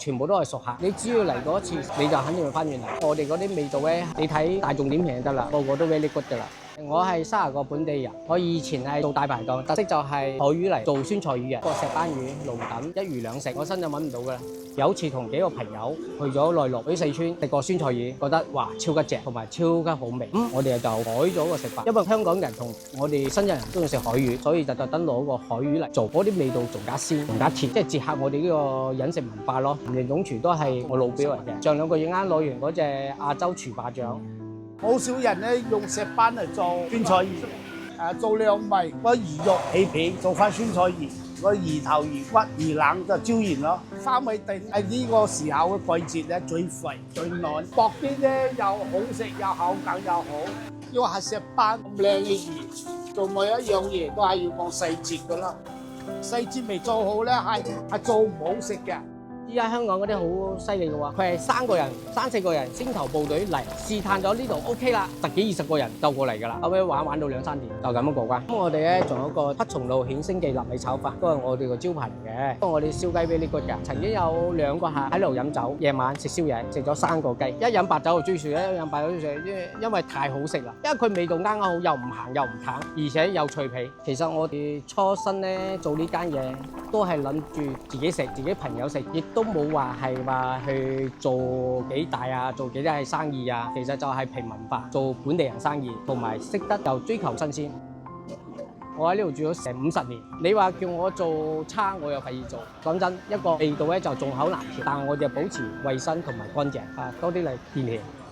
全部都係熟客。你只要嚟過一次，你就肯定會翻轉嚟。我哋嗰啲味道咧，你睇大眾點評就得啦，個個都 very good 㗎啦。我係30個本地人，我以前係做大排檔，特色就係海魚嚟做酸菜魚嘅，個石斑魚、龍躉一魚兩食，我身就揾唔到㗎啦。有次同幾個朋友去咗內陸，去四川食過酸菜魚，覺得哇超級正，同埋超級好味。我哋就改咗個食法，因為香港人同我哋新人中意食海魚，所以就特登攞個海魚嚟做，嗰啲味道仲加鮮、仲加甜，即係結合我哋呢個飲食文化咯。連總廚都係我老表嚟嘅，上2個月啱攞完嗰隻亞洲廚霸獎。好少人咧用石斑嚟做酸菜魚，做兩味，個魚肉起皮做翻酸菜魚，個魚頭魚骨魚腩就椒鹽咯。三味定係呢個時候嘅季節咧最肥最嫩，薄啲咧又好食又口感又好。要係石斑咁靚嘅魚，做每一樣嘢都係要講細節噶啦，細節未做好咧係做唔好食嘅。依家香港嗰啲好犀利嘅喎，佢係3個人、3、4個人先頭部隊嚟試探咗呢度 OK 啦，10幾20個人就過嚟㗎啦，後尾玩到2、3年就咁樣過關。咁我哋咧仲有一個黑松露顯星記臘味炒飯，都係我哋個招牌嚟嘅。不過我哋燒雞 very good㗎，曾經有2個客喺度飲酒，夜晚食宵夜食咗3個雞，一飲白酒就追住，一飲白酒就追住，因為太好食啦，因為佢味道啱啱好，又唔鹹又唔淡，而且又脆皮。其實我哋初身咧做呢間嘢都係諗住自己食，自己朋友食，亦都冇話去做幾大啊，做幾大係生意啊。其實就係平民化，做本地人生意，同埋識得又追求新鮮。我喺呢度住咗成50年，你話叫我做差，我又費事做。講真，一個味道咧就眾口難調，但係我就保持衞生同埋乾淨啊，多啲嚟見氣。